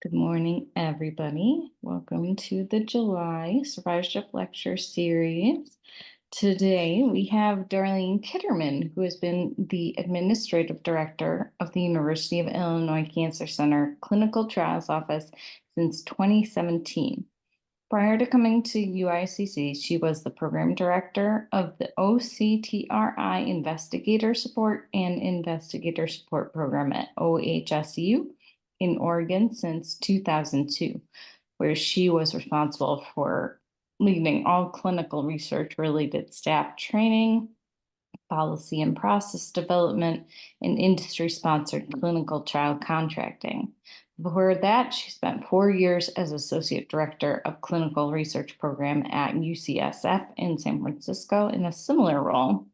Good morning, everybody. Welcome to the July Survivorship Lecture Series. Today, we have Darlene Kitterman, who has been the Administrative Director of the University of Illinois Cancer Center Clinical Trials Office since 2017. Prior to coming to UICC, she was the Program Director of the OCTRI Investigator Support and Investigator Support Program at OHSU in Oregon since 2002, where she was responsible for leading all clinical research related staff training, policy and process development, and industry sponsored clinical trial contracting. Before that, she spent 4 years as Associate Director of Clinical Research Program at UCSF in San Francisco in a similar role.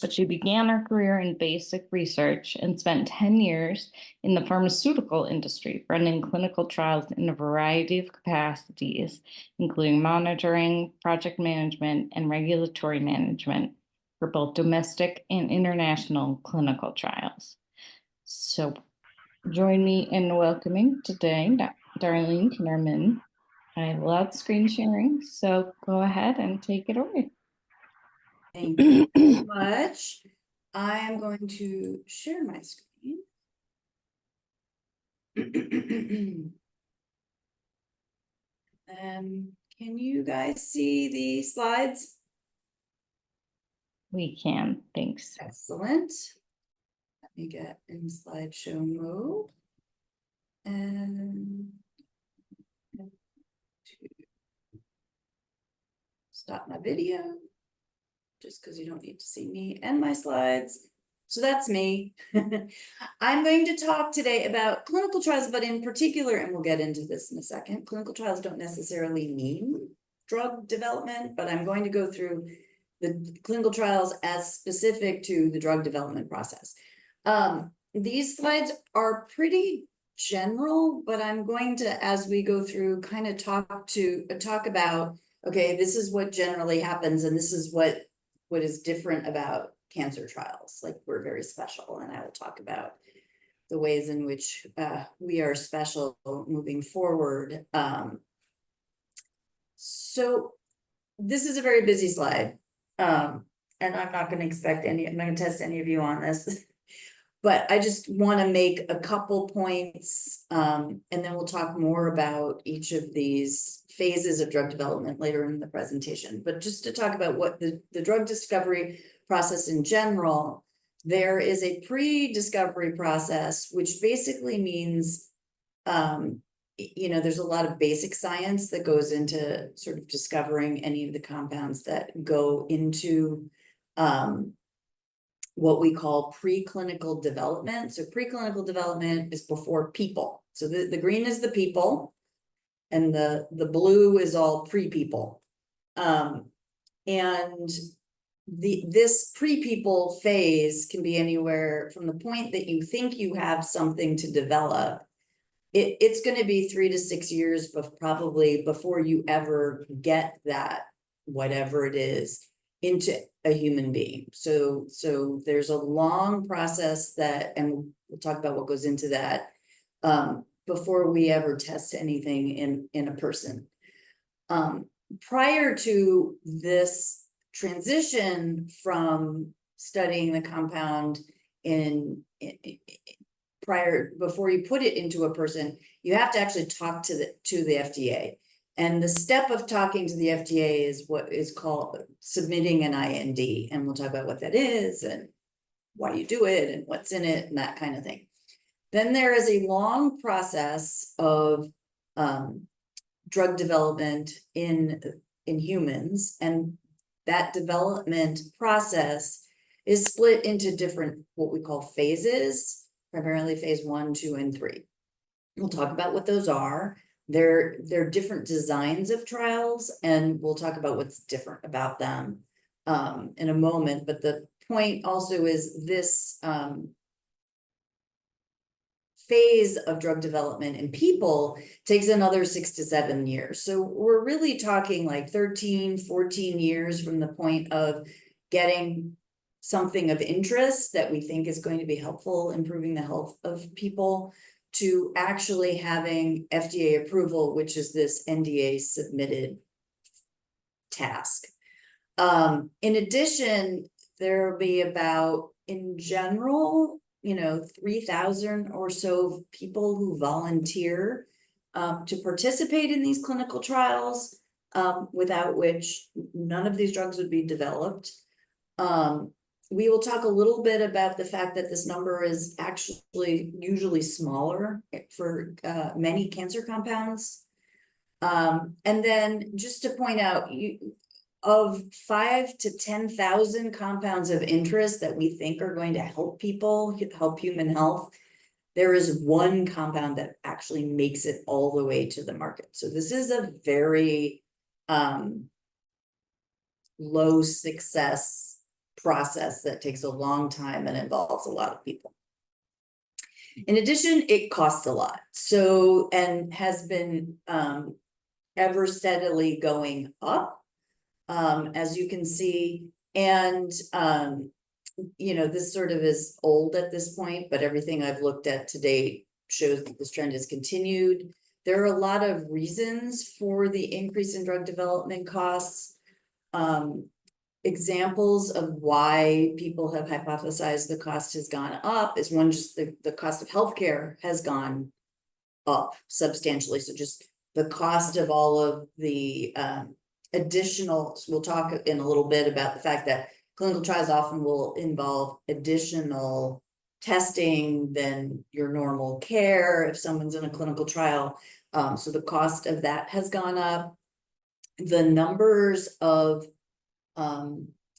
But she began her career in basic research and spent 10 years in the pharmaceutical industry, running clinical trials in a variety of capacities, including monitoring, project management, and regulatory management for both domestic and international clinical trials. So join me in welcoming today Darlene Kitterman. I love screen sharing, so go ahead and take it away. Thank you very much. I am going to share my screen. Can you guys see the slides? We can, thanks. Excellent. Let me get in slideshow mode. And stop my video, just because you don't need to see me and my slides. So that's me. I'm going to talk today about clinical trials, but in particular, and we'll get into this in a second, clinical trials don't necessarily mean drug development, but I'm going to go through the clinical trials as specific to the drug development process. These slides are pretty general, but I'm going to, as we go through, kind of talk about, okay, this is what generally happens, and this is what is different about cancer trials. Like, we're very special, and I will talk about the ways in which we are special moving forward. So this is a very busy slide, and I'm not going to test any of you on this, but I just want to make a couple points, and then we'll talk more about each of these phases of drug development later in the presentation. But just to talk about what the drug discovery process in general, there is a pre-discovery process, which basically means, there's a lot of basic science that goes into sort of discovering any of the compounds that go into what we call preclinical development. So preclinical development is before people. So the green is the people, and the blue is all pre-people. And this pre-people phase can be anywhere from the point that you think you have something to develop. It's going to be 3 to 6 years, but probably before you ever get that, whatever it is, into a human being. So there's a long process that, and we'll talk about what goes into that, before we ever test anything in a person. Prior to this transition from studying the compound before you put it into a person, you have to actually talk to the FDA. And the step of talking to the FDA is what is called submitting an IND. And we'll talk about what that is and why you do it and what's in it and that kind of thing. Then there is a long process of drug development in humans. And that development process is split into different, what we call phases, primarily phase 1, 2, and 3. We'll talk about what those are. They're different designs of trials, and we'll talk about what's different about them in a moment. But the point also is this phase of drug development in people takes another 6 to 7 years. So we're really talking like 13, 14 years from the point of getting something of interest that we think is going to be helpful, improving the health of people, to actually having FDA approval, which is this NDA submitted task. In addition, there'll be about, in general, 3,000 or so people who volunteer to participate in these clinical trials, without which none of these drugs would be developed. We will talk a little bit about the fact that this number is actually usually smaller for many cancer compounds. And then just to point out, of 5,000 to 10,000 compounds of interest that we think are going to help people, help human health, there is one compound that actually makes it all the way to the market. So this is a very low success process that takes a long time and involves a lot of people. In addition, it costs a lot. So, and has been ever steadily going up, as you can see. And, this sort of is old at this point, but everything I've looked at to date shows that this trend has continued. There are a lot of reasons for the increase in drug development costs. Examples of why people have hypothesized the cost has gone up is one, just the cost of healthcare has gone up substantially. So just the cost of all of the additional, we'll talk in a little bit about the fact that clinical trials often will involve additional testing than your normal care if someone's in a clinical trial. So the cost of that has gone up. The numbers of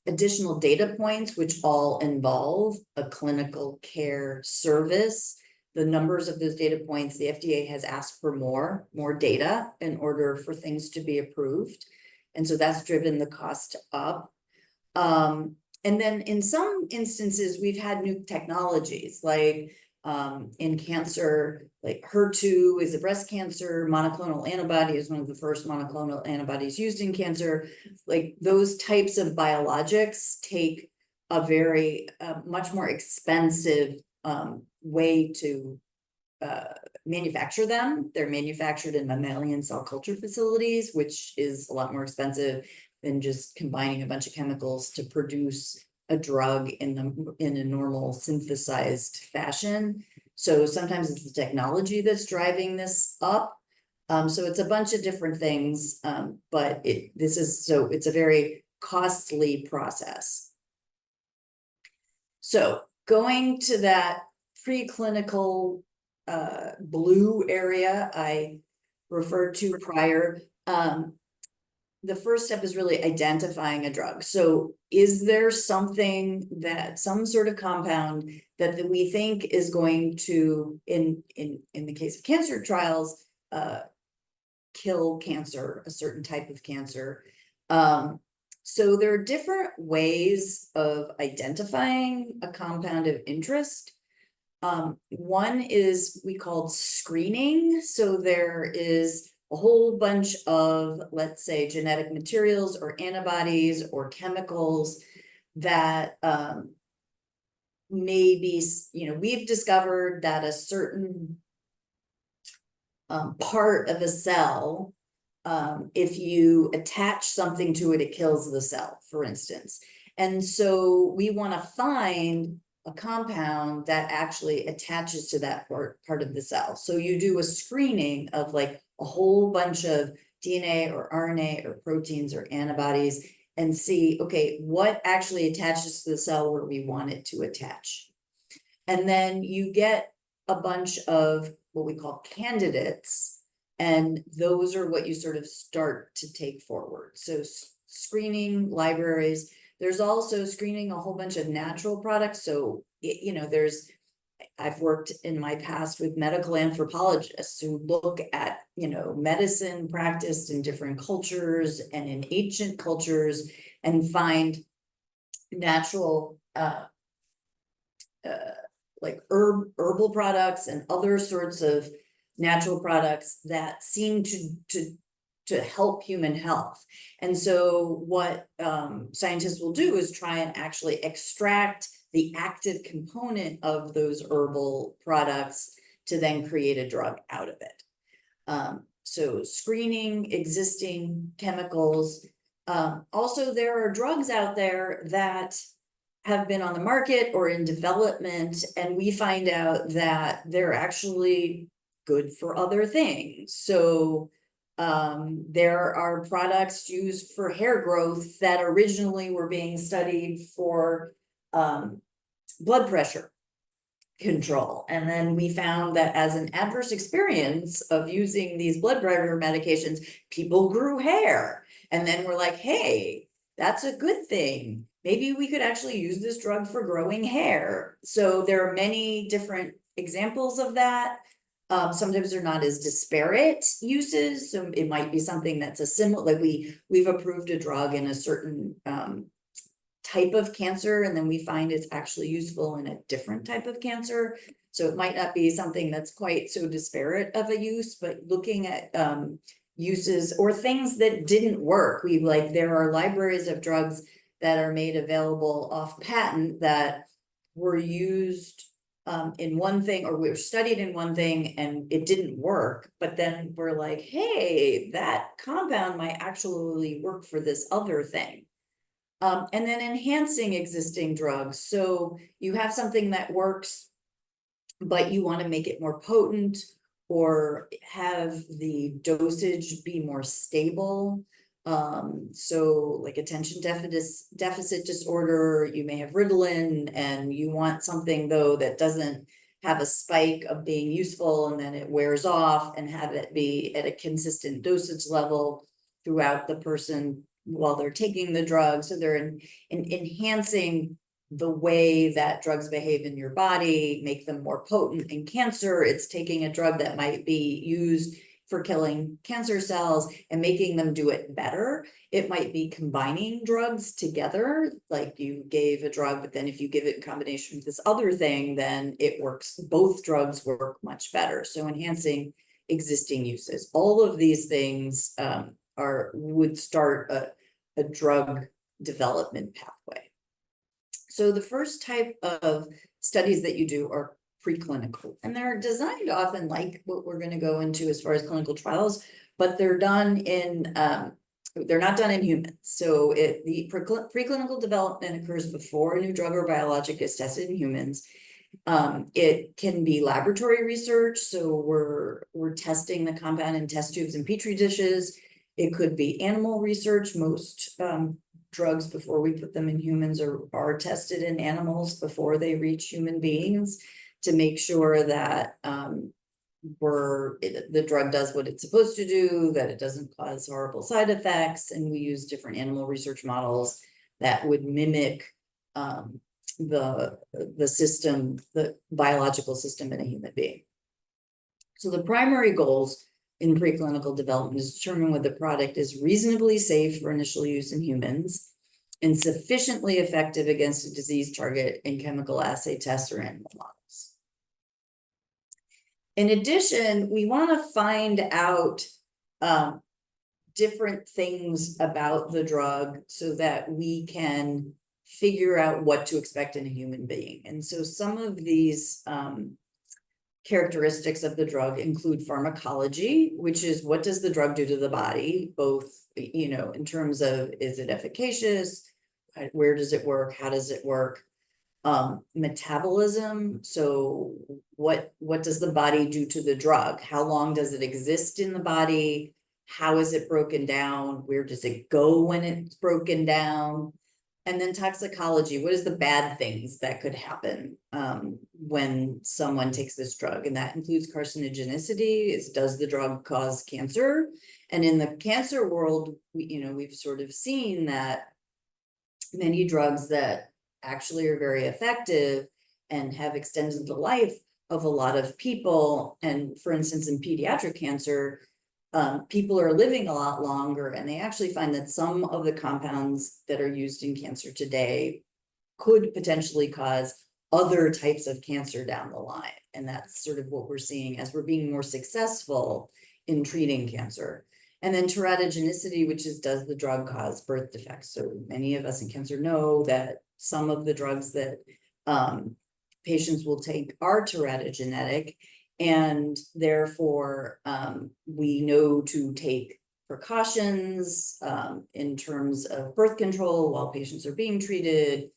additional data points, which all involve a clinical care service. The numbers of those data points, the FDA has asked for more data in order for things to be approved. And so that's driven the cost up. And then in some instances, we've had new technologies like in cancer, like HER2 is a breast cancer, monoclonal antibody is one of the first monoclonal antibodies used in cancer. Like those types of biologics take a very much more expensive way to manufacture them. They're manufactured in mammalian cell culture facilities, which is a lot more expensive than just combining a bunch of chemicals to produce a drug in a normal synthesized fashion. So sometimes it's the technology that's driving this up. So it's a bunch of different things, but it's a very costly process. So going to that preclinical blue area I referred to prior, the first step is really identifying a drug. So is there something that, some sort of compound that we think is going to, in the case of cancer trials, kill cancer, a certain type of cancer? So there are different ways of identifying a compound of interest. One is we call screening. So there is a whole bunch of, let's say, genetic materials or antibodies or chemicals that maybe, we've discovered that a certain part of a cell, if you attach something to it, it kills the cell, for instance. And so we want to find a compound that actually attaches to that part of the cell. So you do a screening of like a whole bunch of DNA or RNA or proteins or antibodies and see, okay, what actually attaches to the cell where we want it to attach. And then you get a bunch of what we call candidates, and those are what you sort of start to take forward. So screening libraries. There's also screening a whole bunch of natural products. So, I've worked in my past with medical anthropologists who look at, medicine practiced in different cultures and in ancient cultures and find natural, like herbal products and other sorts of natural products that seem to help human health. And so what scientists will do is try and actually extract the active component of those herbal products to then create a drug out of it. So screening existing chemicals. Also, there are drugs out there that have been on the market or in development, and we find out that they're actually good for other things. So there are products used for hair growth that originally were being studied for blood pressure control. And then we found that as an adverse experience of using these blood pressure medications, people grew hair. And then we're like, hey, that's a good thing. Maybe we could actually use this drug for growing hair. So there are many different examples of that. Sometimes they're not as disparate uses. So it might be something that's a similar, like we've approved a drug in a certain type of cancer, and then we find it's actually useful in a different type of cancer. So it might not be something that's quite so disparate of a use, but looking at uses or things that didn't work. There are libraries of drugs that are made available off patent that were used in one thing, or we were studied in one thing and it didn't work, but then we're like, hey, that compound might actually work for this other thing. And then enhancing existing drugs. So you have something that works, but you want to make it more potent or have the dosage be more stable. So like attention deficit disorder, you may have Ritalin, and you want something though that doesn't have a spike of being useful and then it wears off, and have it be at a consistent dosage level throughout the person while they're taking the drug. So they're enhancing the way that drugs behave in your body, make them more potent in cancer. It's taking a drug that might be used for killing cancer cells and making them do it better. It might be combining drugs together, like you gave a drug, but then if you give it in combination with this other thing, then it works. Both drugs work much better. So enhancing existing uses. All of these things would start a drug development pathway. So the first type of studies that you do are preclinical, and they're designed often like what we're going to go into as far as clinical trials, but they're done in they're not done in humans. So the preclinical development occurs before a new drug or biologic is tested in humans. It can be laboratory research, so we're testing the compound in test tubes and petri dishes. It could be animal research. Most drugs, before we put them in humans, are tested in animals before they reach human beings, to make sure that the drug does what it's supposed to do, that it doesn't cause horrible side effects. And we use different animal research models that would mimic the system, the biological system in a human being. So the primary goals in preclinical development is determine whether the product is reasonably safe for initial use in humans and sufficiently effective against a disease target in chemical assay tests or animal models. In addition, we want to find out different things about the drug so that we can figure out what to expect in a human being. And so some of these characteristics of the drug include pharmacology, which is what does the drug do to the body, both, in terms of, is it efficacious? Where does it work? How does it work? Metabolism. So what does the body do to the drug? How long does it exist in the body? How is it broken down? Where does it go when it's broken down? And then toxicology. What is the bad things that could happen when someone takes this drug? And that includes carcinogenicity. Does the drug cause cancer? And in the cancer world, we've sort of seen that many drugs that actually are very effective and have extended the life of a lot of people. And for instance, in pediatric cancer, people are living a lot longer, and they actually find that some of the compounds that are used in cancer today could potentially cause other types of cancer down the line. And that's sort of what we're seeing as we're being more successful in treating cancer. And then teratogenicity, which is, does the drug cause birth defects? So many of us in cancer know that some of the drugs that patients will take are teratogenetic, And therefore, we know to take precautions in terms of birth control while patients are being treated,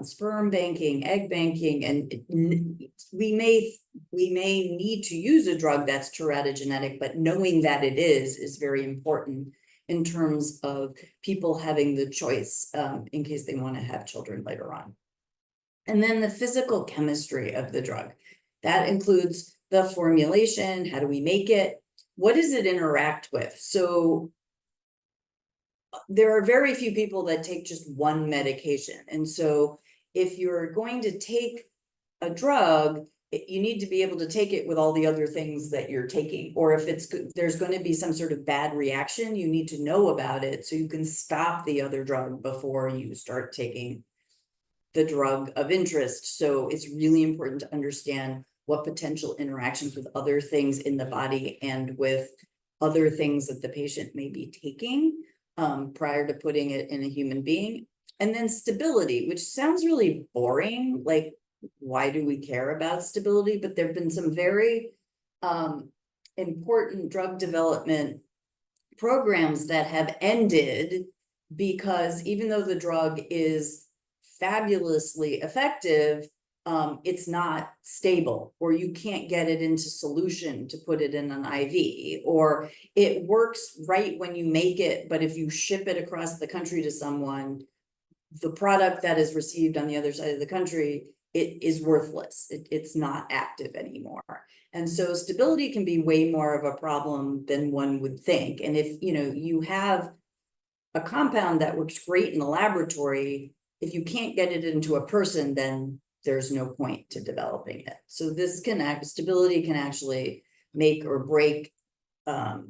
sperm banking, egg banking, and we may need to use a drug that's teratogenetic, but knowing that it is very important in terms of people having the choice in case they want to have children later on. And then the physical chemistry of the drug. That includes the formulation, how do we make it? What does it interact with? So there are very few people that take just one medication. And so if you're going to take a drug, you need to be able to take it with all the other things that you're taking. Or if there's going to be some sort of bad reaction, you need to know about it so you can stop the other drug before you start taking the drug of interest. So it's really important to understand what potential interactions with other things in the body and with other things that the patient may be taking prior to putting it in a human being. And then stability, which sounds really boring, like why do we care about stability? But there have been some very important drug development programs that have ended because even though the drug is fabulously effective, it's not stable, or you can't get it into solution to put it in an IV, or it works right when you make it, but if you ship it across the country to someone, the product that is received on the other side of the country, it is worthless. It's not active anymore. And so stability can be way more of a problem than one would think. And if you have a compound that works great in the laboratory, if you can't get it into a person, then there's no point to developing it. So stability can actually make or break a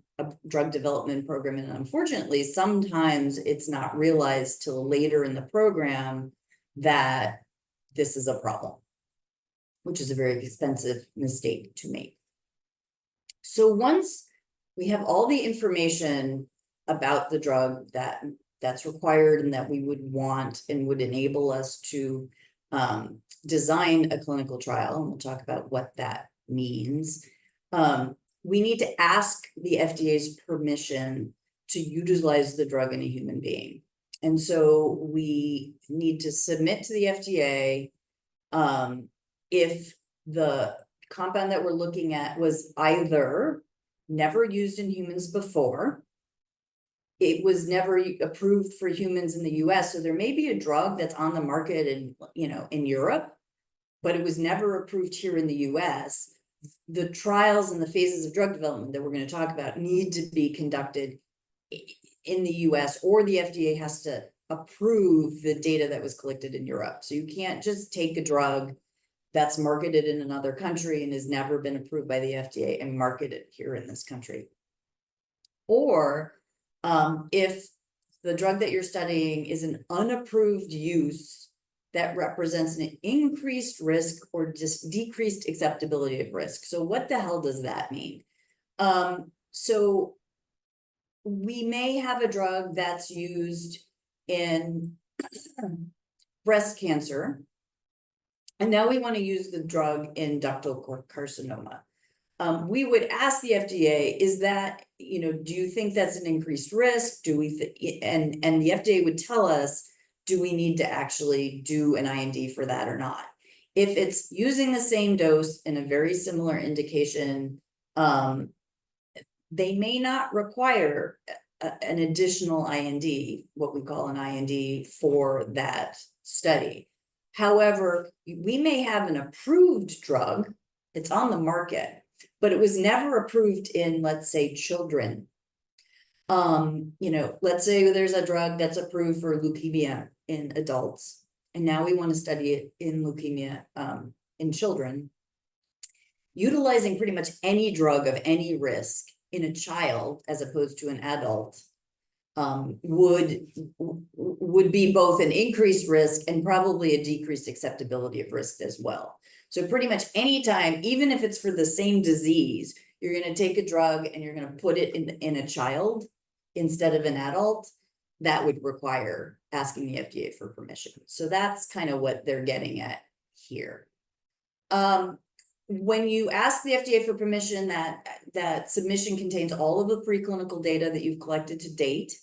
drug development program. And unfortunately, sometimes it's not realized till later in the program that this is a problem, which is a very expensive mistake to make. So once we have all the information about the drug that's required and that we would want and would enable us to design a clinical trial, and we'll talk about what that means. We need to ask the FDA's permission to utilize the drug in a human being. And so we need to submit to the FDA if the compound that we're looking at was either never used in humans before, it was never approved for humans in the US. So there may be a drug that's on the market in Europe, but it was never approved here in the US. The trials and the phases of drug development that we're going to talk about need to be conducted in the US, or the FDA has to approve the data that was collected in Europe. So you can't just take a drug that's marketed in another country and has never been approved by the FDA and market it here in this country. Or if the drug that you're studying is an unapproved use that represents an increased risk or just decreased acceptability of risk. So what the hell does that mean? So we may have a drug that's used in breast cancer, and now we want to use the drug in ductal carcinoma. We would ask the FDA, is that, do you think that's an increased risk? Do we, and the FDA would tell us, do we need to actually do an IND for that or not? If it's using the same dose in a very similar indication, they may not require an additional IND, what we call an IND for that study. However, we may have an approved drug, it's on the market, but it was never approved in, let's say, children. Let's say there's a drug that's approved for leukemia in adults, and now we want to study it in leukemia in children. Utilizing pretty much any drug of any risk in a child as opposed to an adult would be both an increased risk and probably a decreased acceptability of risk as well. So pretty much anytime, even if it's for the same disease, you're going to take a drug and you're going to put it in a child instead of an adult, that would require asking the FDA for permission. So that's kind of what they're getting at here. when you ask the FDA for permission, that submission contains all of the preclinical data that you've collected to date.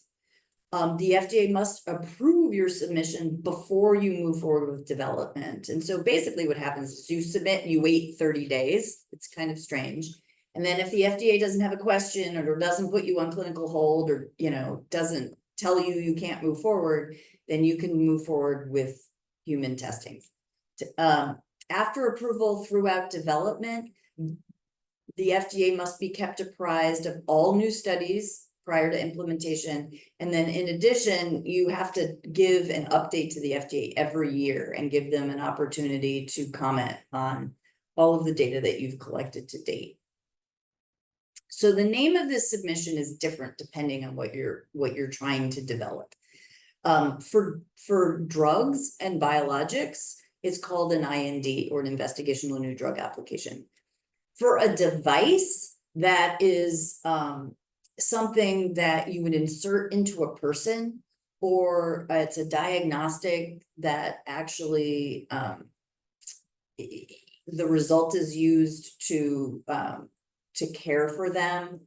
The FDA must approve your submission before you move forward with development. And so basically what happens is you submit, you wait 30 days. It's kind of strange. And then if the FDA doesn't have a question or doesn't put you on clinical hold or, doesn't tell you you can't move forward, then you can move forward with human testing. After approval throughout development, the FDA must be kept apprised of all new studies prior to implementation. And then in addition, you have to give an update to the FDA every year and give them an opportunity to comment on all of the data that you've collected to date. So the name of this submission is different depending on what you're trying to develop. For drugs and biologics, it's called an IND, or an investigational new drug application. For a device, that is something that you would insert into a person, or it's a diagnostic that actually the result is used to care for them,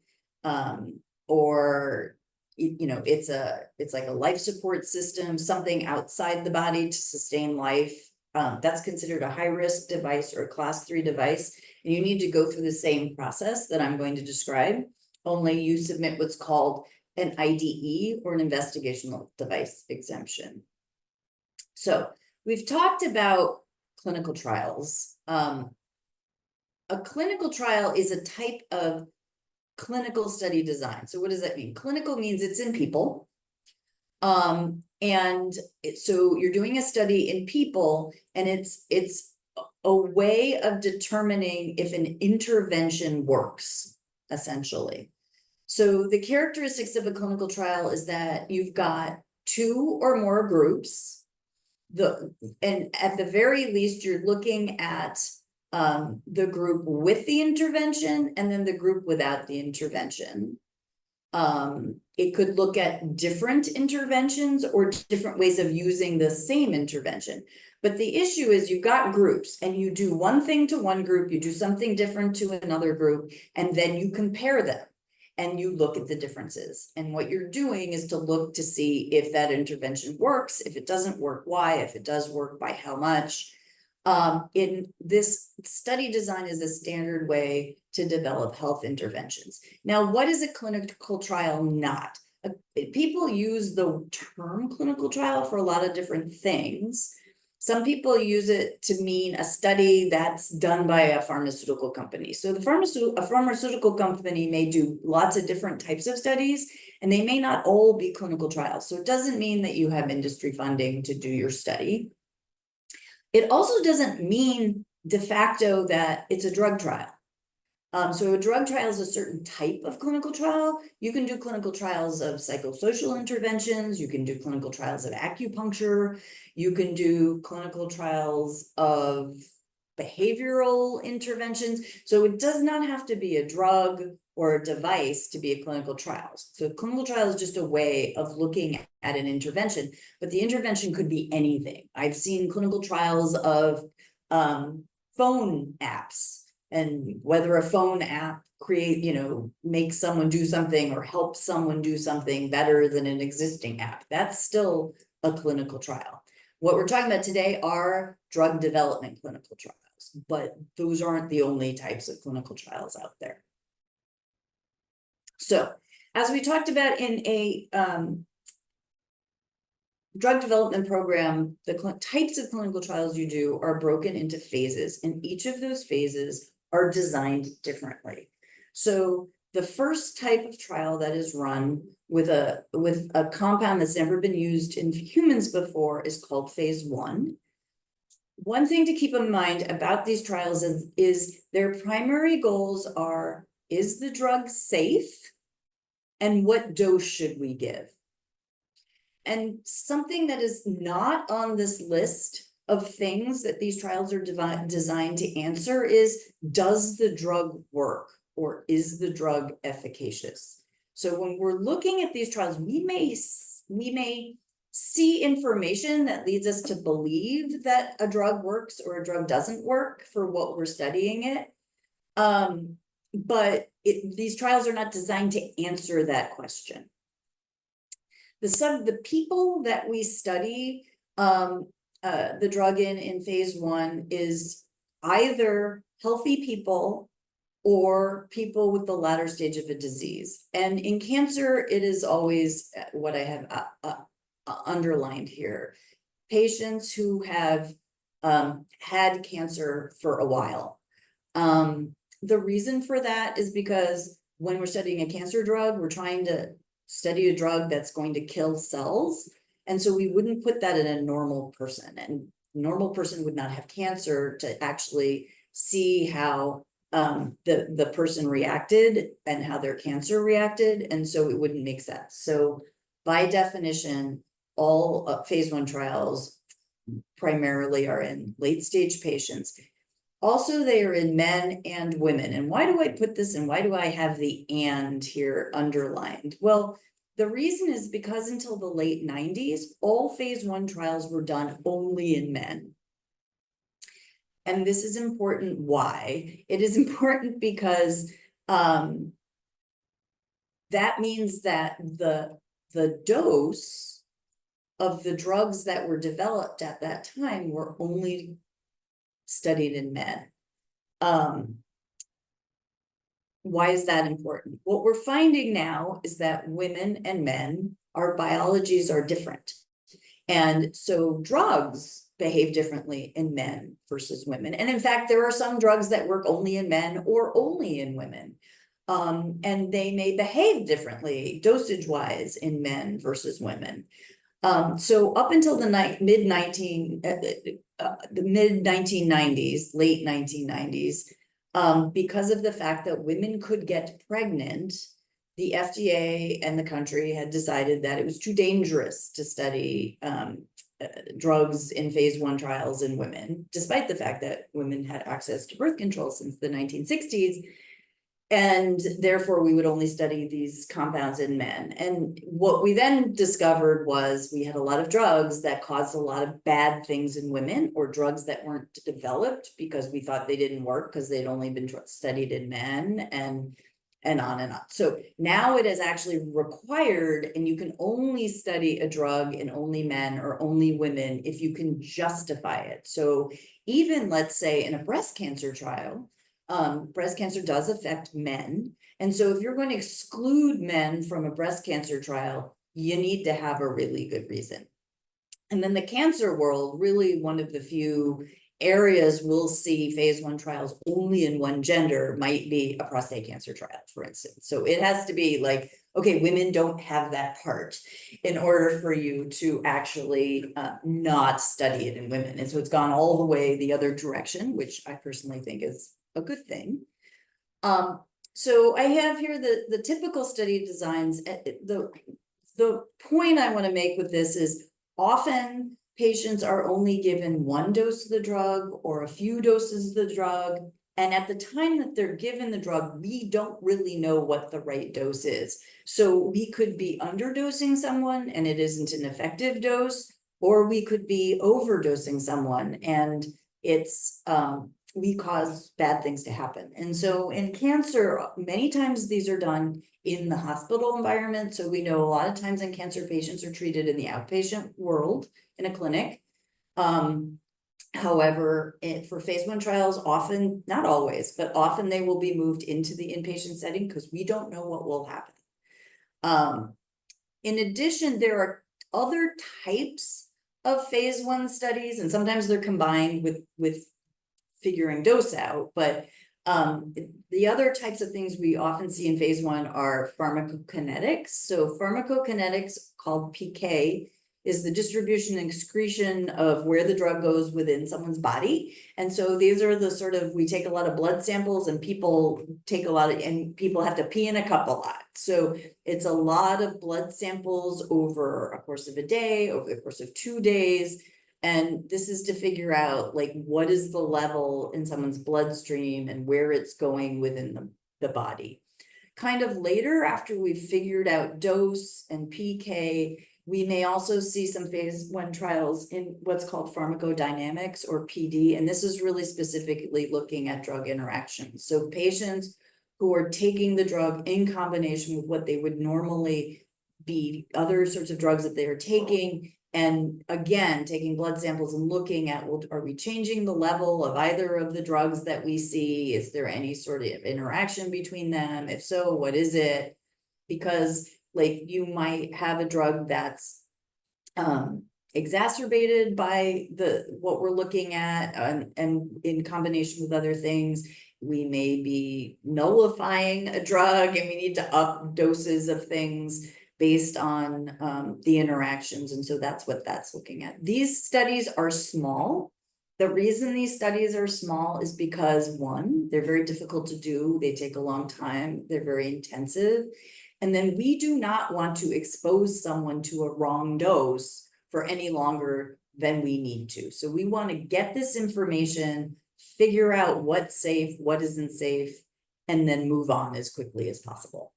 or it's like a life support system, something outside the body to sustain life. That's considered a high-risk device or a class 3 device. And you need to go through the same process that I'm going to describe, only you submit what's called an IDE, or an investigational device exemption. So we've talked about clinical trials. A clinical trial is a type of clinical study design. So what does that mean? Clinical means it's in people. So you're doing a study in people, and it's a way of determining if an intervention works, essentially. So the characteristics of a clinical trial is that you've got 2 or more groups. And at the very least, you're looking at the group with the intervention and then the group without the intervention. It could look at different interventions or different ways of using the same intervention. But the issue is you've got groups, and you do one thing to one group, you do something different to another group, and then you compare them and you look at the differences. And what you're doing is to look to see if that intervention works. If it doesn't work, why? If it does work, by how much? In this, study design is a standard way to develop health interventions. Now, what is a clinical trial not? People use the term clinical trial for a lot of different things. Some people use it to mean a study that's done by a pharmaceutical company. So a pharmaceutical company may do lots of different types of studies, and they may not all be clinical trials. So it doesn't mean that you have industry funding to do your study. It also doesn't mean de facto that it's a drug trial. So a drug trial is a certain type of clinical trial. You can do clinical trials of psychosocial interventions. You can do clinical trials of acupuncture. You can do clinical trials of behavioral interventions. So it does not have to be a drug or a device to be a clinical trial. So clinical trial is just a way of looking at an intervention, but the intervention could be anything. I've seen clinical trials of phone apps, and whether a phone app makes someone do something or helps someone do something better than an existing app. That's still a clinical trial. What we're talking about today are drug development clinical trials, but those aren't the only types of clinical trials out there. So, as we talked about in a drug development program, the types of clinical trials you do are broken into phases, and each of those phases are designed differently. So the first type of trial that is run with a compound that's never been used in humans before is called phase 1. One thing to keep in mind about these trials is their primary goals are, is the drug safe? And what dose should we give? And something that is not on this list of things that these trials are designed to answer is, does the drug work, or is the drug efficacious? So when we're looking at these trials, we may see information that leads us to believe that a drug works or a drug doesn't work for what we're studying it. But these trials are not designed to answer that question. The people that we study the drug in phase 1 is either healthy people or people with the latter stage of a disease. And in cancer, it is always what I have underlined here. Patients who have had cancer for a while. The reason for that is because when we're studying a cancer drug, we're trying to study a drug that's going to kill cells. And so we wouldn't put that in a normal person, and normal person would not have cancer to actually see how the person reacted and how their cancer reacted. And so it wouldn't make sense. So by definition, all phase 1 trials primarily are in late stage patients. Also, they are in men and women. And why do I put this and why do I have the "and" here underlined? Well, the reason is because until the late 90s, all phase 1 trials were done only in men. And this is important. Why? It is important because that means that the dose of the drugs that were developed at that time were only studied in men. Why is that important? What we're finding now is that women and men, our biologies are different. And so drugs behave differently in men versus women. And in fact, there are some drugs that work only in men or only in women. And they may behave differently dosage-wise in men versus women. So up until the mid 1990s, late 1990s, because of the fact that women could get pregnant, the FDA and the country had decided that it was too dangerous to study drugs in phase 1 trials in women, despite the fact that women had access to birth control since the 1960s. And therefore, we would only study these compounds in men. And what we then discovered was we had a lot of drugs that caused a lot of bad things in women, or drugs that weren't developed because we thought they didn't work because they'd only been studied in men, and on and on. So now it is actually required, and you can only study a drug in only men or only women if you can justify it. So even, let's say, in a breast cancer trial, breast cancer does affect men. And so if you're going to exclude men from a breast cancer trial, you need to have a really good reason. And then the cancer world, really one of the few areas we'll see phase 1 trials only in one gender might be a prostate cancer trial, for instance. So it has to be like, okay, women don't have that part in order for you to actually not study it in women. And so it's gone all the way the other direction, which I personally think is a good thing. So I have here the typical study designs. The point I want to make with this is often patients are only given 1 dose of the drug or a few doses of the drug. And at the time that they're given the drug, we don't really know what the right dose is. So we could be underdosing someone and it isn't an effective dose, or we could be overdosing someone and it's we cause bad things to happen. And so in cancer, many times these are done in the hospital environment. So we know a lot of times in cancer, patients are treated in the outpatient world in a clinic. However, for phase 1 trials, often, not always, but often they will be moved into the inpatient setting because we don't know what will happen. In addition, there are other types of phase 1 studies, and sometimes they're combined with figuring dose out, but the other types of things we often see in phase 1 are pharmacokinetics. So pharmacokinetics, called PK, is the distribution and excretion of where the drug goes within someone's body. And so these are the sort of, we take a lot of blood samples and people take a lot of, and people have to pee in a cup a lot. So it's a lot of blood samples over a course of a day, over the course of 2 days. And this is to figure out, like, what is the level in someone's bloodstream and where it's going within the body. Kind of later, after we've figured out dose and PK, We may also see some phase 1 trials in what's called pharmacodynamics or PD, and this is really specifically looking at drug interactions. So patients who are taking the drug in combination with what they would normally be other sorts of drugs that they are taking, and again, taking blood samples and looking at, well, are we changing the level of either of the drugs that we see? Is there any sort of interaction between them? If so, what is it? Because like you might have a drug that's exacerbated by what we're looking at, and in combination with other things, we may be nullifying a drug and we need to up doses of things based on the interactions. And so that's what that's looking at. These studies are small. The reason these studies are small is because, one, they're very difficult to do. They take a long time. They're very intensive. And then we do not want to expose someone to a wrong dose for any longer than we need to. So we want to get this information, figure out what's safe, what isn't safe, and then move on as quickly as possible.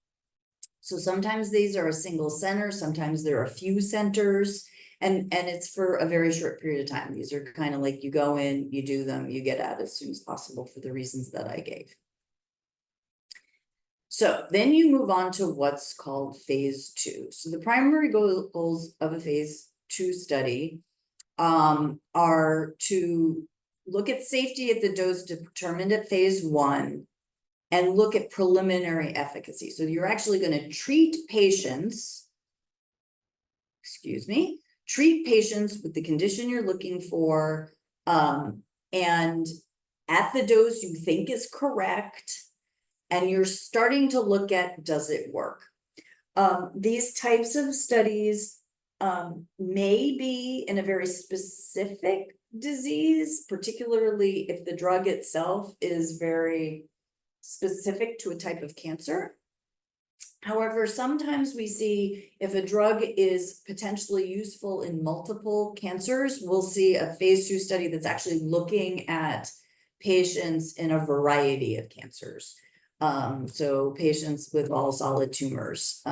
So sometimes these are a single center, sometimes there are a few centers, and it's for a very short period of time. These are kind of like you go in, you do them, you get out as soon as possible for the reasons that I gave. So then you move on to what's called phase 2. So the primary goals of a phase 2 study are to look at safety at the dose determined at phase 1 and look at preliminary efficacy. So you're actually going to treat patients with the condition you're looking for, and at the dose you think is correct, and you're starting to look at, does it work? These types of studies may be in a very specific disease, particularly if the drug itself is very specific to a type of cancer. However, sometimes we see if a drug is potentially useful in multiple cancers, we'll see a phase 2 study that's actually looking at patients in a variety of cancers. So patients with all solid tumors.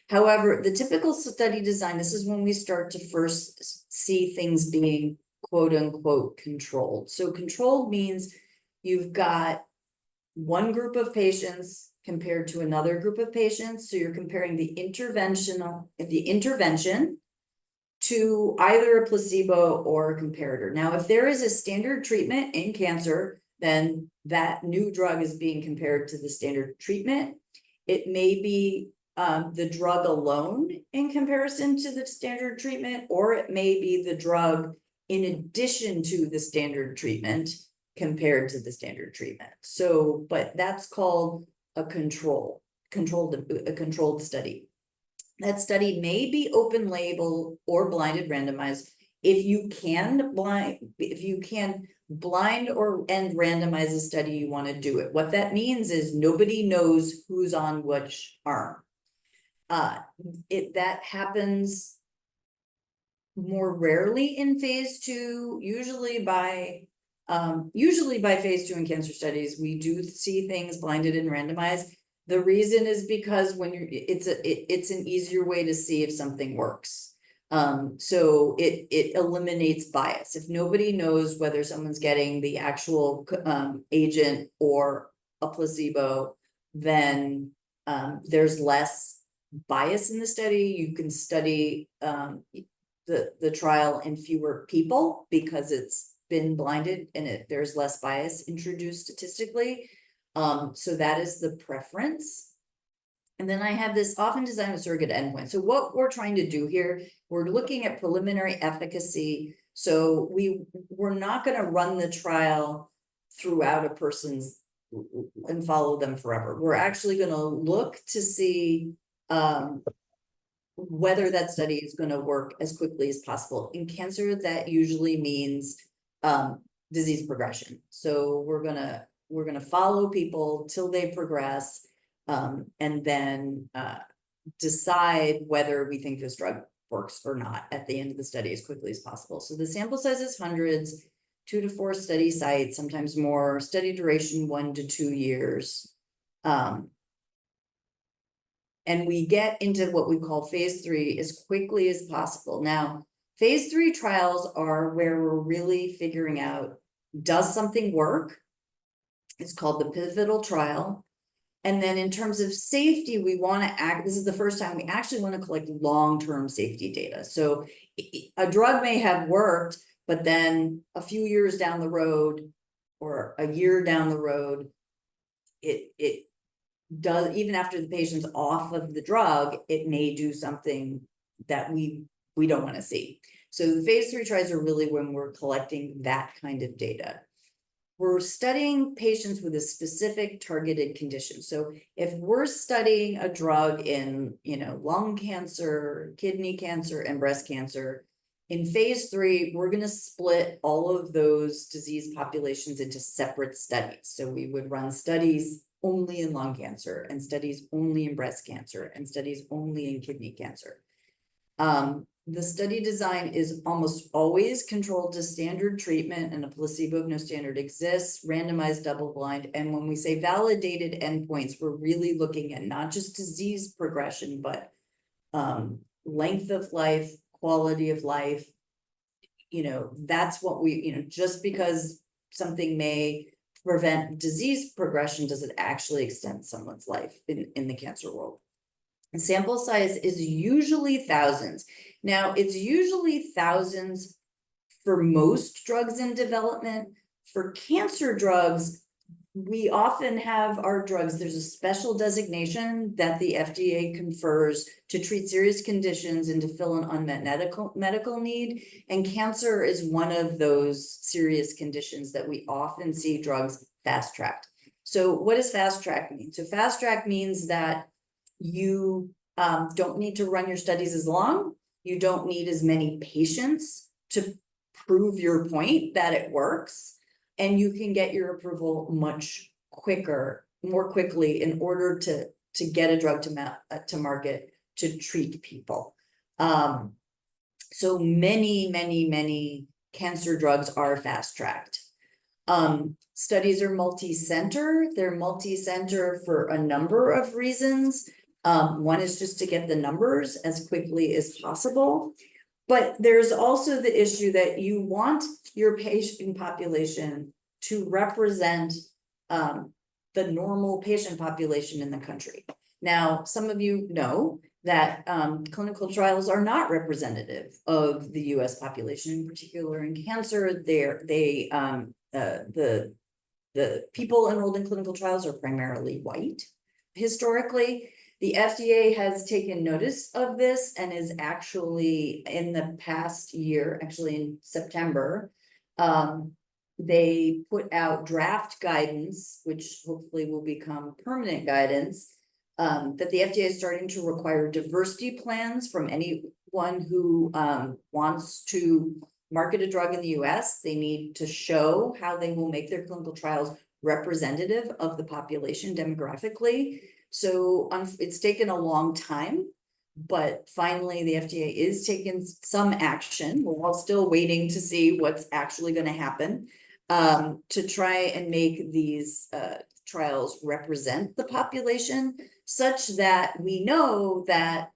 However, the typical study design, this is when we start to first see things being quote unquote controlled. So controlled means you've got one group of patients compared to another group of patients. So you're comparing the intervention to either a placebo or a comparator. Now, if there is a standard treatment in cancer, then that new drug is being compared to the standard treatment. It may be the drug alone in comparison to the standard treatment, or it may be the drug in addition to the standard treatment compared to the standard treatment. So, but that's called a controlled study. That study may be open label or blinded randomized. If you can blind or and randomize a study, you want to do it. What that means is nobody knows who's on which arm. That happens more rarely in phase 2, usually by phase 2 in cancer studies, we do see things blinded and randomized. The reason is because when it's an easier way to see if something works. So it eliminates bias. If nobody knows whether someone's getting the actual agent or a placebo, then there's less bias in the study. You can study the trial in fewer people because it's been blinded and there's less bias introduced statistically. So that is the preference. And then I have this often designed with surrogate endpoint. So what we're trying to do here, we're looking at preliminary efficacy. So we're not going to run the trial throughout a person's and follow them forever. We're actually going to look to see whether that study is going to work as quickly as possible. In cancer, that usually means disease progression. So we're gonna follow people till they progress, and then decide whether we think this drug works or not at the end of the study as quickly as possible. So the sample size is hundreds, 2 to 4 study sites, sometimes more. Study duration 1 to 2 years. and we get into what we call phase 3 as quickly as possible. Now, phase 3 trials are where we're really figuring out, does something work? It's called the pivotal trial. And then in terms of safety, we want to this is the first time we actually want to collect long-term safety data. So a drug may have worked, but then a few years down the road or a year down the road, it does, even after the patient's off of the drug, it may do something that we don't want to see. So the phase 3 trials are really when we're collecting that kind of data. We're studying patients with a specific targeted condition. So if we're studying a drug in, lung cancer, kidney cancer, and breast cancer, in phase 3, we're going to split all of those disease populations into separate studies. So we would run studies only in lung cancer, and studies only in breast cancer, and studies only in kidney cancer. The study design is almost always controlled to standard treatment, and a placebo of no standard exists, randomized double blind. And when we say validated endpoints, we're really looking at not just disease progression, but length of life, quality of life. That's what we, just because something may prevent disease progression, does it actually extend someone's life in the cancer world? And sample size is usually thousands. Now, it's usually thousands for most drugs in development. For cancer drugs, we often have our drugs, there's a special designation that the FDA confers to treat serious conditions and to fill an unmet medical need. And cancer is one of those serious conditions that we often see drugs fast-tracked. So what does fast-track mean? So fast-track means that you don't need to run your studies as long. You don't need as many patients to prove your point that it works. And you can get your approval much quicker, more quickly, in order to get a drug to market to treat people. So many cancer drugs are fast-tracked. Studies are multi-center. They're multi-center for a number of reasons. One is just to get the numbers as quickly as possible. But there's also the issue that you want your patient population to represent the normal patient population in the country. Now, some of you know that clinical trials are not representative of the US population, in particular in cancer. The people enrolled in clinical trials are primarily white. Historically, the FDA has taken notice of this and is actually, in the past year, actually in September, they put out draft guidance, which hopefully will become permanent guidance, that the FDA is starting to require diversity plans from anyone who wants to market a drug in the US. They need to show how they will make their clinical trials representative of the population demographically. So it's taken a long time, but finally the FDA is taking some action. We're all still waiting to see what's actually going to happen to try and make these trials represent the population such that we know that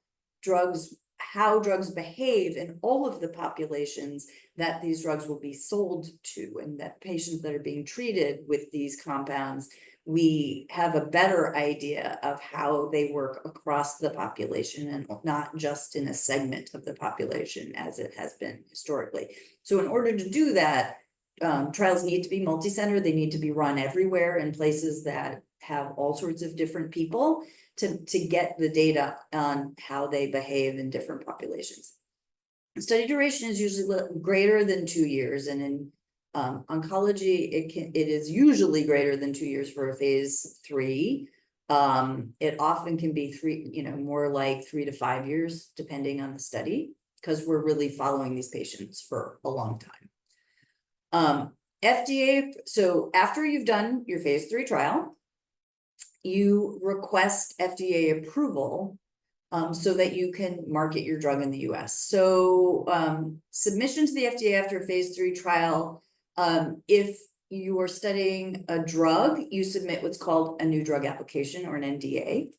how drugs behave in all of the populations that these drugs will be sold to, and that patients that are being treated with these compounds, we have a better idea of how they work across the population and not just in a segment of the population as it has been historically. So in order to do that, trials need to be multi-center. They need to be run everywhere in places that have all sorts of different people to get the data on how they behave in different populations. Study duration is usually greater than 2 years, and in oncology, it is usually greater than 2 years for a phase 3. It often can be more like 3 to 5 years, depending on the study, because we're really following these patients for a long time. FDA, so after you've done your phase 3 trial, you request FDA approval so that you can market your drug in the US. So submission to the FDA after a phase 3 trial, if you are studying a drug, you submit what's called a new drug application or an NDA.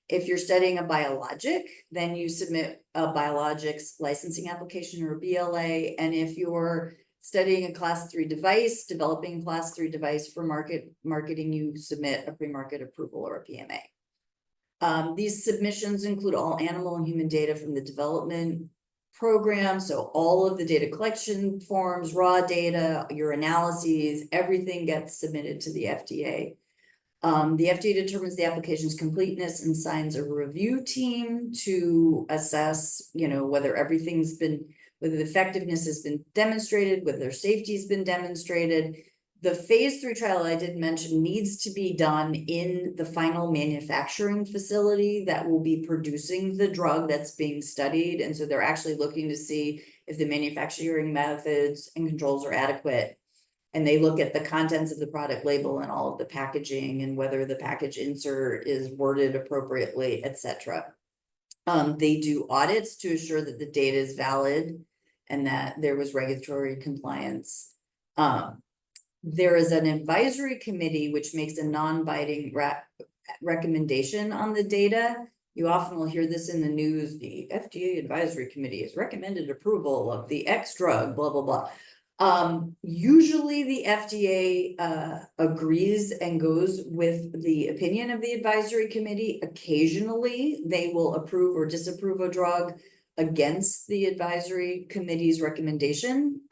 If you're studying a biologic, then you submit a biologics licensing application or a BLA. And if you're studying a class 3 device, developing a class 3 device for marketing, you submit a pre-market approval or a PMA. These submissions include all animal and human data from the development program. So all of the data collection forms, raw data, your analyses, everything gets submitted to the FDA. The FDA determines the application's completeness and assigns a review team to assess, whether whether the effectiveness has been demonstrated, whether safety has been demonstrated. The phase 3 trial I did mention needs to be done in the final manufacturing facility that will be producing the drug that's being studied. And so they're actually looking to see if the manufacturing methods and controls are adequate. And they look at the contents of the product label and all of the packaging and whether the package insert is worded appropriately, etc. They do audits to assure that the data is valid and that there was regulatory compliance. There is an advisory committee which makes a non-binding recommendation on the data. You often will hear this in the news. The FDA advisory committee has recommended approval of the X drug, blah, blah, blah. Usually the FDA agrees and goes with the opinion of the advisory committee. Occasionally, they will approve or disapprove a drug against the advisory committee's recommendation,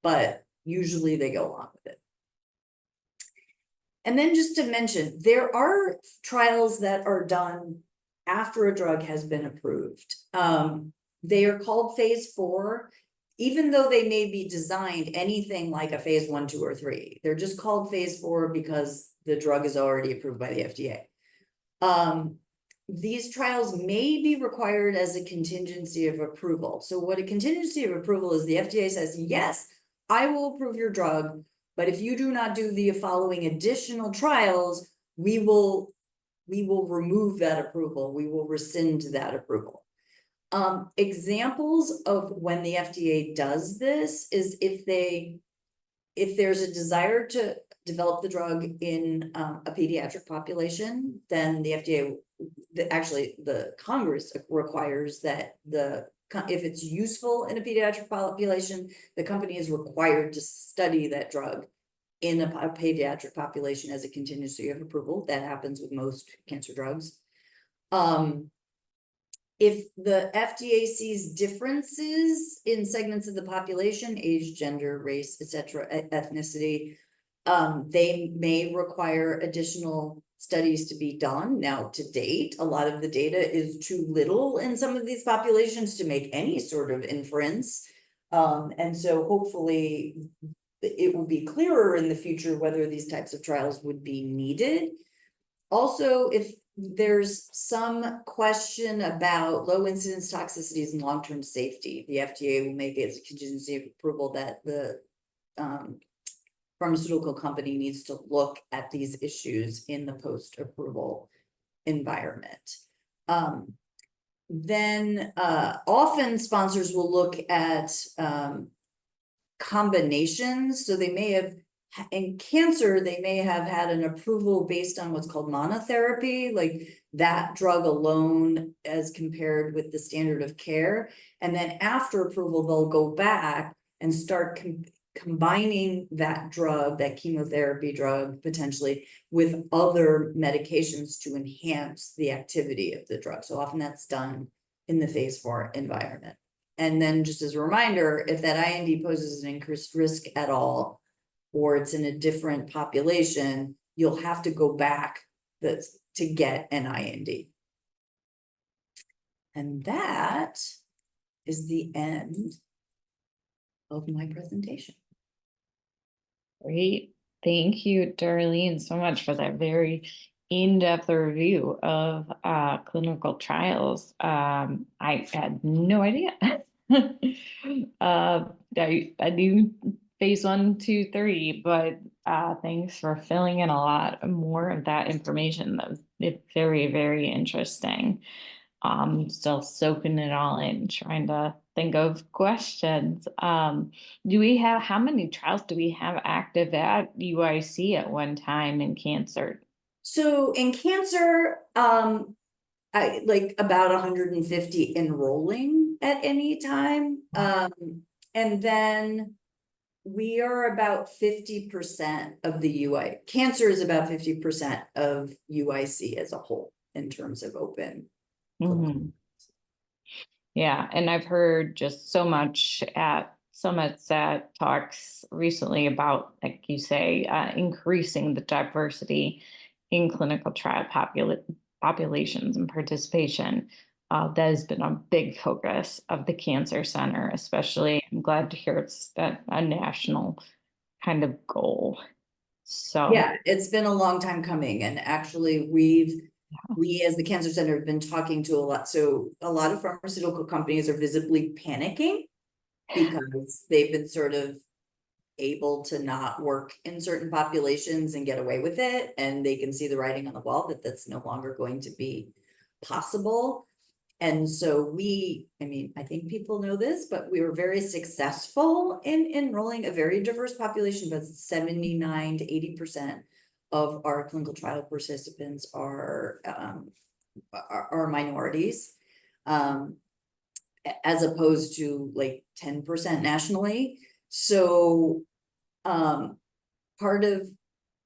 but usually they go along with it. And then just to mention, there are trials that are done after a drug has been approved. They are called phase 4. Even though they may be designed anything like a phase 1, 2, or 3, they're just called phase 4 because the drug is already approved by the FDA. These trials may be required as a contingency of approval. So what a contingency of approval is, the FDA says, yes, I will approve your drug, but if you do not do the following additional trials, we will remove that approval. We will rescind that approval. Examples of when the FDA does this is if there's a desire to develop the drug in a pediatric population, then the FDA, the Congress requires that if it's useful in a pediatric population, the company is required to study that drug in a pediatric population as a contingency of approval. That happens with most cancer drugs. If the FDA sees differences in segments of the population, age, gender, race, etc., ethnicity, they may require additional studies to be done. Now, to date, a lot of the data is too little in some of these populations to make any sort of inference. And so hopefully it will be clearer in the future whether these types of trials would be needed. Also, if there's some question about low incidence toxicities and long-term safety, the FDA will make it as a contingency of approval that the pharmaceutical company needs to look at these issues in the post-approval environment. Then often sponsors will look at combinations. So they may have, in cancer, they may have had an approval based on what's called monotherapy, like that drug alone as compared with the standard of care. And then after approval, they'll go back and start combining that drug, that chemotherapy drug, potentially with other medications to enhance the activity of the drug. So often that's done in the phase 4 environment. And then just as a reminder, if that IND poses an increased risk at all, or it's in a different population, you'll have to go back to get an IND. And that is the end of my presentation. Great. Thank you, Darlene, so much for that very in-depth review of clinical trials. I had no idea. I knew phase 1, 2, 3, but thanks for filling in a lot more of that information. That was very, very interesting. Still soaking it all in, trying to think of questions. How many trials do we have active at UIC at one time in cancer? So in cancer, like about 150 enrolling at any time. And then we are about 50% of the UI. Cancer is about 50% of UIC as a whole in terms of open clinical. Mhm. Yeah, and I've heard just so much at summits that talks recently about, like you say, increasing the diversity in clinical trial populations and participation. That has been a big focus of the Cancer Center, especially. I'm glad to hear it's a national kind of goal. So, Yeah, it's been a long time coming, and actually we as the Cancer Center have been talking to a lot, so a lot of pharmaceutical companies are visibly panicking because they've been sort of able to not work in certain populations and get away with it, and they can see the writing on the wall that that's no longer going to be possible. And so I mean, I think people know this, but we were very successful in enrolling a very diverse population, but 79 to 80% of our clinical trial participants are minorities. As opposed to like 10% nationally. So part of,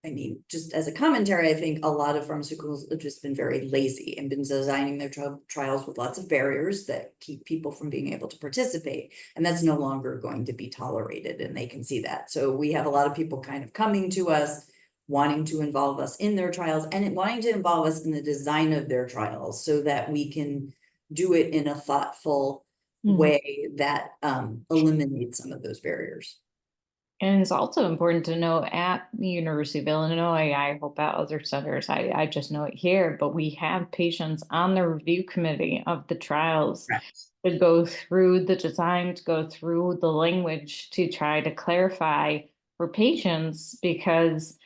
I mean, just as a commentary, I think a lot of pharmaceuticals have just been very lazy and been designing their trials with lots of barriers that keep people from being able to participate. And that's no longer going to be tolerated, and they can see that. So we have a lot of people kind of coming to us, wanting to involve us in their trials and wanting to involve us in the design of their trials so that we can do it in a thoughtful mhm. way that eliminates some of those barriers. And it's also important to know at the University of Illinois, I hope at other centers, I just know it here, but we have patients on the review committee of the trials Right. to go through the design, to go through the language to try to clarify for patients because,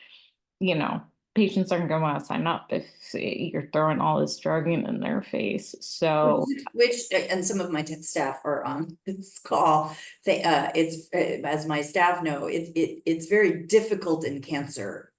you know, patients aren't going to want to sign up if you're throwing all this drugging in their face. So, And some of my staff are on this call. It's, as my staff know, it's very difficult in cancer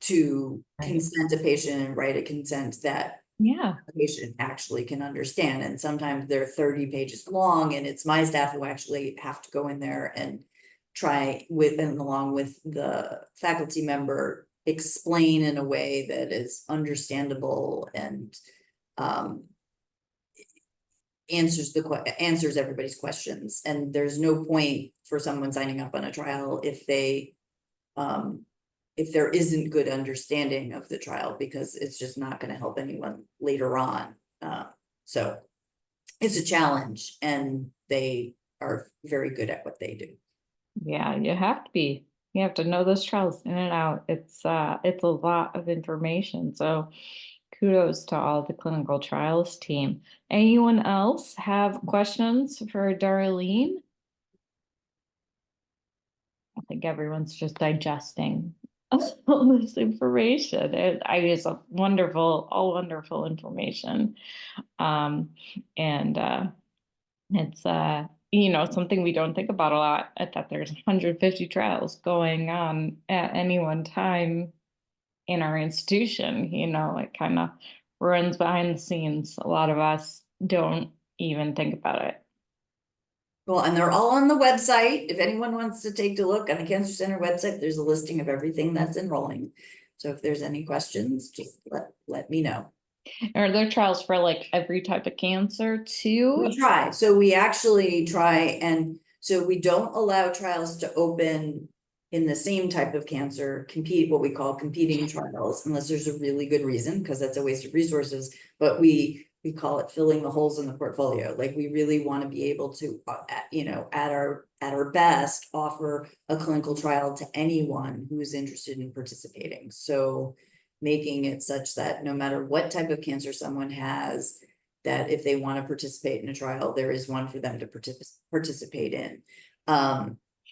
to right. consent a patient and write a consent that Yeah. a patient actually can understand. And sometimes they're 30 pages long, and it's my staff who actually have to go in there and try with, and along with the faculty member, explain in a way that is understandable and um, answers everybody's questions. And there's no point for someone signing up on a trial if there isn't good understanding of the trial, because it's just not going to help anyone later on. So it's a challenge, and they are very good at what they do. Yeah, you have to be. You have to know those trials in and out. It's a lot of information. So kudos to all the clinical trials team. Anyone else have questions for Darlene? I think everyone's just digesting all this information. It's a all wonderful information. Um, and It's something we don't think about a lot, that there's 150 trials going on at any one time in our institution. It kind of runs behind the scenes. A lot of us don't even think about it. Well, and they're all on the website. If anyone wants to take a look on the Cancer Center website, there's a listing of everything that's enrolling. So if there's any questions, just let me know. Are there trials for like every type of cancer too? We try, so we actually try, and so we don't allow trials to open in the same type of cancer, what we call competing trials, unless there's a really good reason, because that's a waste of resources. But we call it filling the holes in the portfolio. Like, we really want to be able to, at our best, offer a clinical trial to anyone who's interested in participating. So making it such that no matter what type of cancer someone has, that if they want to participate in a trial, there is one for them to participate in.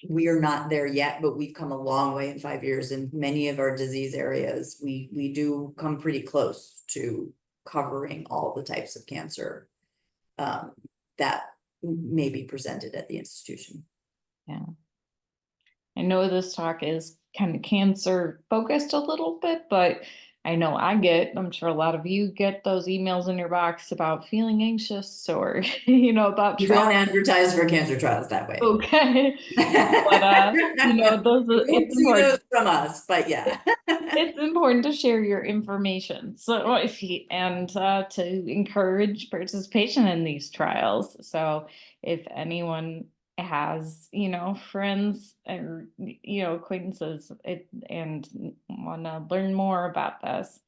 We are not there yet, but we've come a long way in 5 years. In many of our disease areas, we do come pretty close to covering all the types of cancer that may be presented at the institution. Yeah. I know this talk is kind of cancer focused a little bit, but I know I'm sure a lot of you get those emails in your box about feeling anxious or, about We travel. don't advertise for cancer trials that way. Okay. But, You it's won't see those important. from us, but yeah. It's important to share your information. So to encourage participation in these trials. So if anyone has, friends or, acquaintances and want to learn more about this,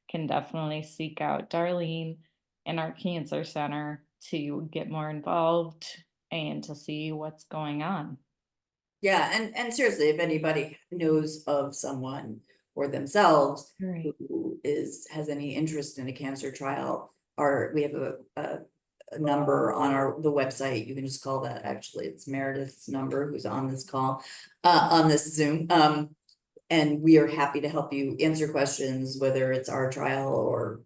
can definitely seek out Darlene and our cancer center to get more involved and to see what's going on. Yeah, and seriously, if anybody knows of someone or themselves Right. who has any interest in a cancer trial, we have a number on the website. You can just call that. Actually, it's Meredith's number who's on this call, on this Zoom. And we are happy to help you answer questions, whether it's our trial or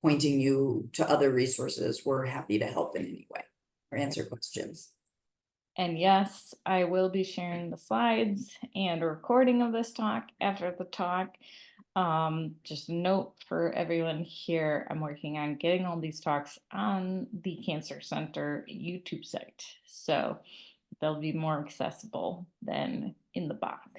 pointing you to other resources. We're happy to help in any way or answer questions. And yes, I will be sharing the slides and a recording of this talk after the talk. Just a note for everyone here, I'm working on getting all these talks on the Cancer Center YouTube site. So they'll be more accessible than in the box.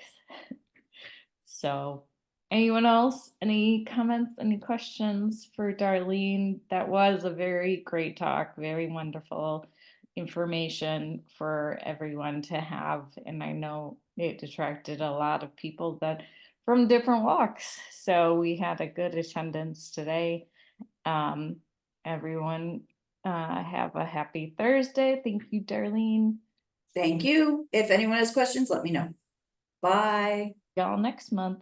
So anyone else, any comments, any questions for Darlene? That was a very great talk, very wonderful information for everyone to have. And I know it attracted a lot of people that from different walks. So we had a good attendance today. Um, everyone have a happy Thursday. Thank you, Darlene. Thank you. If anyone has questions, let me know. Bye. Y'all next month.